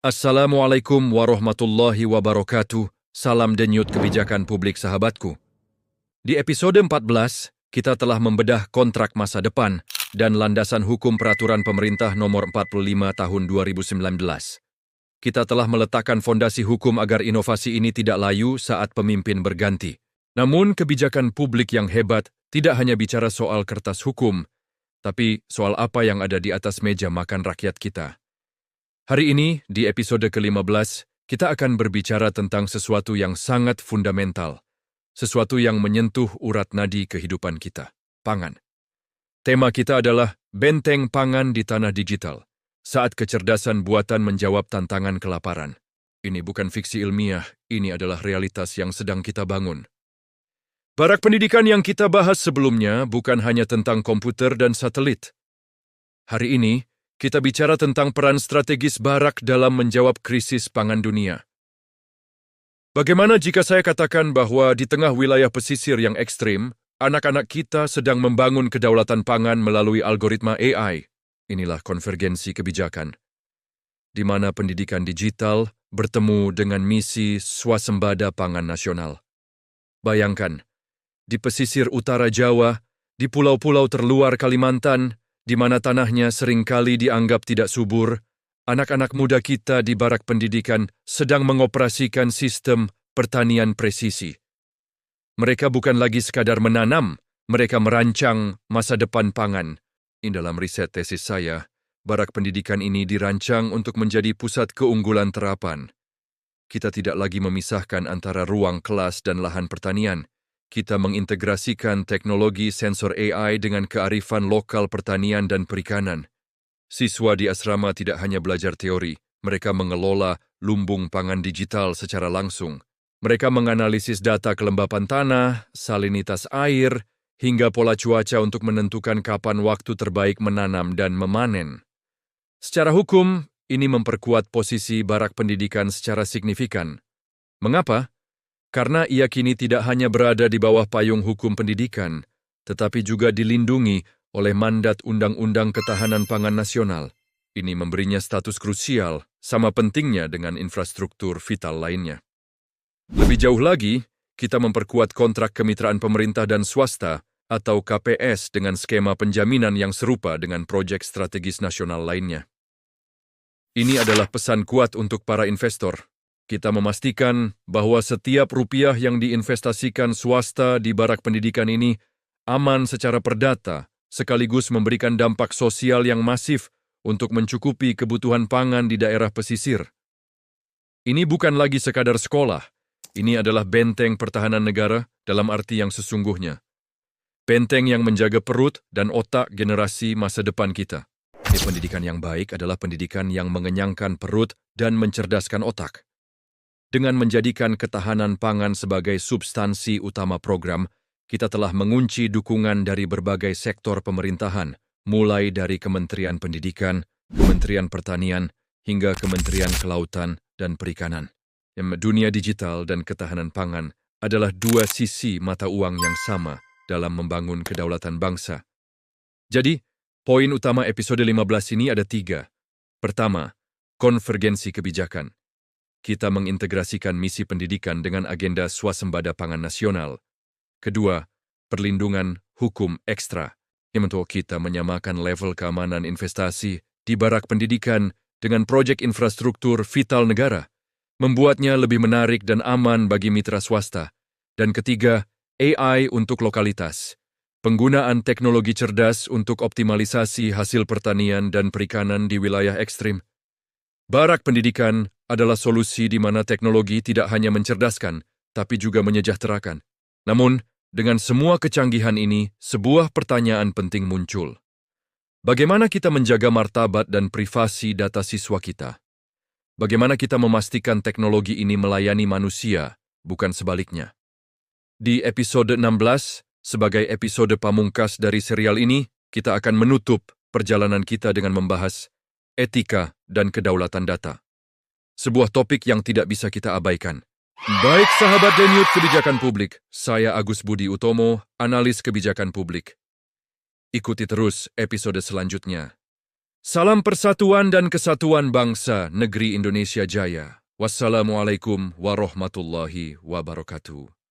Assalamualaikum warahmatullahi wabarakatuh. Salam denyut kebijakan publik sahabatku. Di episode 14, kita telah membedah kontrak masa depan dan landasan hukum peraturan pemerintah nomor 45 tahun 2019. Kita telah meletakkan fondasi hukum agar inovasi ini tidak layu saat pemimpin berganti. Namun kebijakan publik yang hebat tidak hanya bicara soal kertas hukum, tapi soal apa yang ada di atas meja makan rakyat kita. Hari ini, di episode ke-15, kita akan berbicara tentang sesuatu yang sangat fundamental, sesuatu yang menyentuh urat nadi kehidupan kita, pangan. Tema kita adalah Benteng Pangan di Tanah Digital, saat kecerdasan buatan menjawab tantangan kelaparan. Ini bukan fiksi ilmiah, ini adalah realitas yang sedang kita bangun. Barak pendidikan yang kita bahas sebelumnya bukan hanya tentang komputer dan satelit. Hari ini, kita bicara tentang peran strategis Barak dalam menjawab krisis pangan dunia. Bagaimana jika saya katakan bahwa di tengah wilayah pesisir yang ekstrim, anak-anak kita sedang membangun kedaulatan pangan melalui algoritma AI? Inilah konvergensi kebijakan, di mana pendidikan digital bertemu dengan misi swasembada pangan nasional. Bayangkan, di pesisir utara Jawa, di pulau-pulau terluar Kalimantan, di mana tanahnya seringkali dianggap tidak subur, anak-anak muda kita di Barak Pendidikan sedang mengoperasikan sistem pertanian presisi. Mereka bukan lagi sekadar menanam, mereka merancang masa depan pangan. Di dalam riset tesis saya, Barak Pendidikan ini dirancang untuk menjadi pusat keunggulan terapan. Kita tidak lagi memisahkan antara ruang kelas dan lahan pertanian. Kita mengintegrasikan teknologi sensor AI dengan kearifan lokal pertanian dan perikanan. Siswa di asrama tidak hanya belajar teori, mereka mengelola lumbung pangan digital secara langsung. Mereka menganalisis data kelembapan tanah, salinitas air, hingga pola cuaca untuk menentukan kapan waktu terbaik menanam dan memanen. Secara hukum, ini memperkuat posisi Barak Pendidikan secara signifikan. Mengapa? Karena ia kini tidak hanya berada di bawah payung hukum pendidikan, tetapi juga dilindungi oleh mandat Undang-Undang Ketahanan Pangan Nasional. Ini memberinya status krusial, sama pentingnya dengan infrastruktur vital lainnya. Lebih jauh lagi, kita memperkuat kontrak kemitraan pemerintah dan swasta atau KPS dengan skema penjaminan yang serupa dengan proyek strategis nasional lainnya. Ini adalah pesan kuat untuk para investor. Kita memastikan bahwa setiap rupiah yang diinvestasikan swasta di Barak Pendidikan ini aman secara perdata, sekaligus memberikan dampak sosial yang masif untuk mencukupi kebutuhan pangan di daerah pesisir. Ini bukan lagi sekadar sekolah, ini adalah benteng pertahanan negara dalam arti yang sesungguhnya. Benteng yang menjaga perut dan otak generasi masa depan kita. Pendidikan yang baik adalah pendidikan yang mengenyangkan perut dan mencerdaskan otak. Dengan menjadikan ketahanan pangan sebagai substansi utama program, kita telah mengunci dukungan dari berbagai sektor pemerintahan, mulai dari Kementerian Pendidikan, Kementerian Pertanian, hingga Kementerian Kelautan dan Perikanan. Dunia digital dan ketahanan pangan adalah dua sisi mata uang yang sama dalam membangun kedaulatan bangsa. Jadi, poin utama episode 15 ini ada 3. Pertama, konvergensi kebijakan. Kita mengintegrasikan misi pendidikan dengan agenda swasembada pangan nasional. Kedua, perlindungan hukum ekstra. Untuk kita menyamakan level keamanan investasi di Barak Pendidikan dengan proyek infrastruktur vital negara, membuatnya lebih menarik dan aman bagi mitra swasta. Dan ketiga, AI untuk lokalitas. Penggunaan teknologi cerdas untuk optimalisasi hasil pertanian dan perikanan di wilayah ekstrim. Barak Pendidikan adalah solusi di mana teknologi tidak hanya mencerdaskan, tapi juga menyejahterakan. Namun, dengan semua kecanggihan ini, sebuah pertanyaan penting muncul. Bagaimana kita menjaga martabat dan privasi data siswa kita? Bagaimana kita memastikan teknologi ini melayani manusia, bukan sebaliknya? Di episode 16, sebagai episode pamungkas dari serial ini, kita akan menutup perjalanan kita dengan membahas etika dan kedaulatan data. Sebuah topik yang tidak bisa kita abaikan. Baik sahabat Denyut Kebijakan Publik, saya Agus Budi Utomo, analis kebijakan publik. Ikuti terus episode selanjutnya. Salam persatuan dan kesatuan bangsa negeri Indonesia Jaya. Wassalamualaikum warahmatullahi wabarakatuh.